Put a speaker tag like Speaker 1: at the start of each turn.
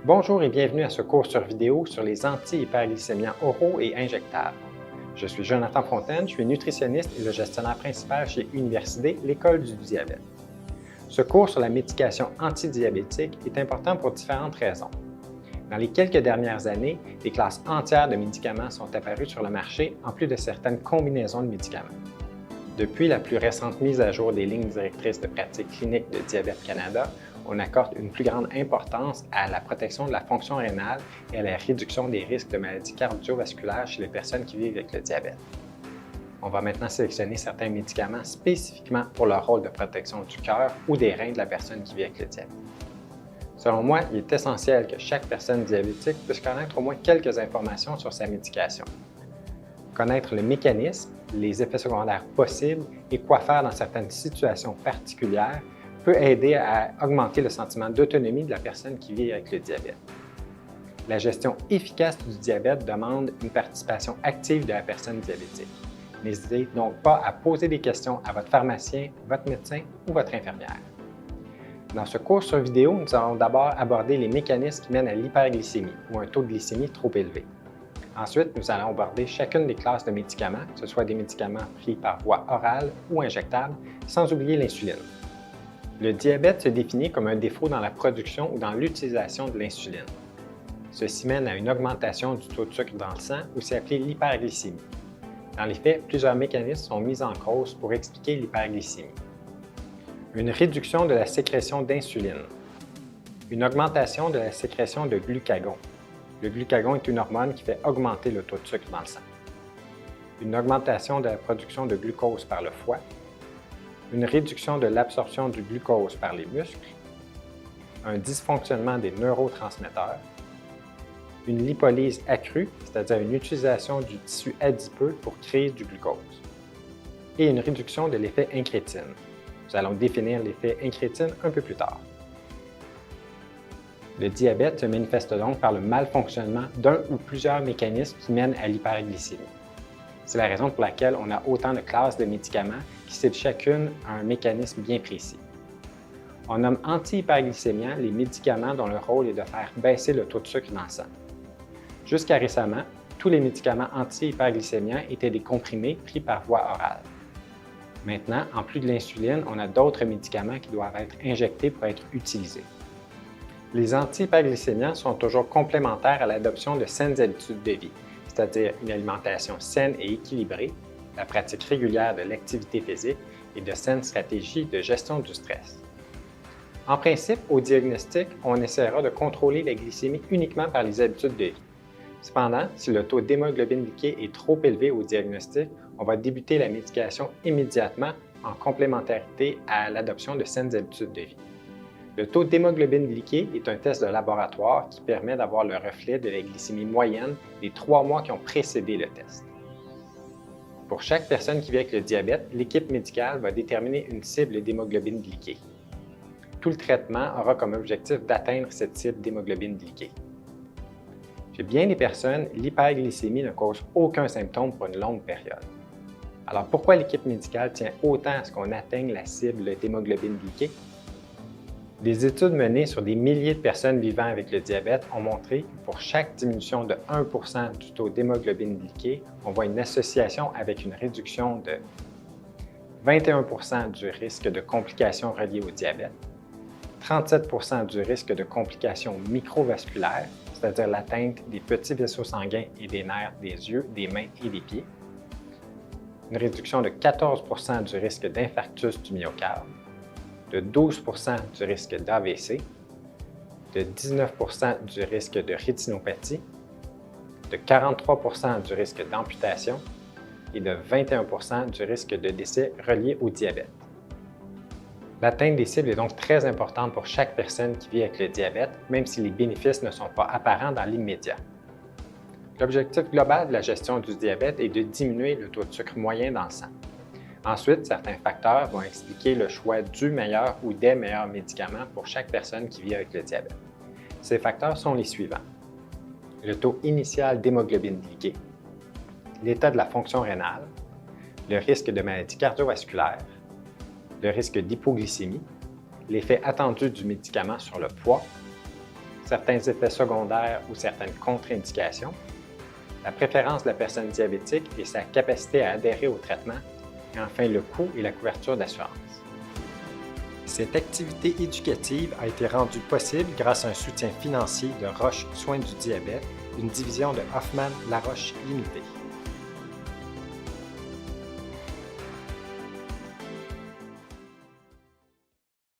Speaker 1: Bonjour et bienvenue à ce cours sur vidéo sur les anti-hyperglycémiants oraux et injectables. Je suis Jonathan Fontaine, je suis nutritionniste et le gestionnaire principal chez Universidé, l'École du diabète. Ce cours sur la médication antidiabétique est important pour différentes raisons. Dans les quelques dernières années, des classes entières de médicaments sont apparues sur le marché en plus de certaines combinaisons de médicaments. Depuis la plus récente mise à jour des lignes directrices de pratique clinique de Diabète Canada, on accorde une plus grande importance à la protection de la fonction rénale et à la réduction des risques de maladies cardiovasculaires chez les personnes qui vivent avec le diabète. On va maintenant sélectionner certains médicaments spécifiquement pour leur rôle de protection du cœur ou des reins de la personne qui vit avec le diabète. Selon moi, il est essentiel que chaque personne diabétique puisse connaître au moins quelques informations sur sa médication. Connaître le mécanisme, les effets secondaires possibles et quoi faire dans certaines situations particulières peut aider à augmenter le sentiment d'autonomie de la personne qui vit avec le diabète. La gestion efficace du diabète demande une participation active de la personne diabétique. N'hésitez donc pas à poser des questions à votre pharmacien, votre médecin ou votre infirmière. Dans ce cours sur vidéo, nous allons d'abord aborder les mécanismes qui mènent à l'hyperglycémie ou un taux de glycémie trop élevé. Ensuite, nous allons aborder chacune des classes de médicaments, que ce soit des médicaments pris par voie orale ou injectable, sans oublier l'insuline. Le diabète se définit comme un défaut dans la production ou dans l'utilisation de l'insuline. Ceci mène à une augmentation du taux de sucre dans le sang, aussi appelée l'hyperglycémie. Dans les faits, plusieurs mécanismes sont mis en cause pour expliquer l'hyperglycémie. Une réduction de la sécrétion d'insuline. Une augmentation de la sécrétion de glucagon. Le glucagon est une hormone qui fait augmenter le taux de sucre dans le sang. Une augmentation de la production de glucose par le foie. Une réduction de l'absorption du glucose par les muscles. Un dysfonctionnement des neurotransmetteurs. Une lipolyse accrue, c'est-à-dire une utilisation du tissu adipeux pour créer du glucose. Et une réduction de l'effet incrétine. Nous allons définir l'effet incrétine un peu plus tard. Le diabète se manifeste donc par le malfonctionnement d'un ou plusieurs mécanismes qui mènent à l'hyperglycémie. C'est la raison pour laquelle on a autant de classes de médicaments qui ciblent chacune un mécanisme bien précis. On nomme anti-hyperglycémiants les médicaments dont le rôle est de faire baisser le taux de sucre dans le sang. Jusqu'à récemment, tous les médicaments anti-hyperglycémiants étaient des comprimés pris par voie orale. Maintenant, en plus de l'insuline, on a d'autres médicaments qui doivent être injectés pour être utilisés. Les anti-hyperglycémiants sont toujours complémentaires à l'adoption de saines habitudes de vie, c'est-à-dire une alimentation saine et équilibrée, la pratique régulière de l'activité physique et de saines stratégies de gestion du stress. En principe, au diagnostic, on essaiera de contrôler la glycémie uniquement par les habitudes de vie. Cependant, si le taux d'hémoglobine glyquée est trop élevé au diagnostic, on va débuter la médication immédiatement en complémentarité à l'adoption de saines habitudes de vie. Le taux d'hémoglobine glyquée est un test de laboratoire qui permet d'avoir le reflet de la glycémie moyenne des 3 mois qui ont précédé le test. Pour chaque personne qui vit avec le diabète, l'équipe médicale va déterminer une cible d'hémoglobine glyquée. Tout le traitement aura comme objectif d'atteindre cette cible d'hémoglobine glyquée. Chez bien des personnes, l'hyperglycémie ne cause aucun symptôme pour une longue période. Alors pourquoi l'équipe médicale tient autant à ce qu'on atteigne la cible d'hémoglobine glyquée? Des études menées sur des milliers de personnes vivant avec le diabète ont montré que pour chaque diminution de 1 % du taux d'hémoglobine glyquée, on voit une association avec une réduction de 21 % du risque de complications reliées au diabète, 37 % du risque de complications microvasculaires, c'est-à-dire l'atteinte des petits vaisseaux sanguins et des nerfs des yeux, des mains et des pieds, une réduction de 14 % du risque d'infarctus du myocarde, de 12 % du risque d'AVC, de 19 % du risque de rétinopathie, de 43 % du risque d'amputation et de 21 % du risque de décès relié au diabète. L'atteinte des cibles est donc très importante pour chaque personne qui vit avec le diabète, même si les bénéfices ne sont pas apparents dans l'immédiat. L'objectif global de la gestion du diabète est de diminuer le taux de sucre moyen dans le sang. Ensuite, certains facteurs vont expliquer le choix du meilleur ou des meilleurs médicaments pour chaque personne qui vit avec le diabète. Ces facteurs sont les suivants: le taux initial d'hémoglobine glyquée, l'état de la fonction rénale, le risque de maladies cardiovasculaires, le risque d'hypoglycémie, l'effet attendu du médicament sur le poids, certains effets secondaires ou certaines contre-indications, la préférence de la personne diabétique et sa capacité à adhérer au traitement, et enfin le coût et la couverture d'assurance. Cette activité éducative a été rendue possible grâce à un soutien financier de Roche Soins du diabète, une division de Hoffmann-La Roche Limitée.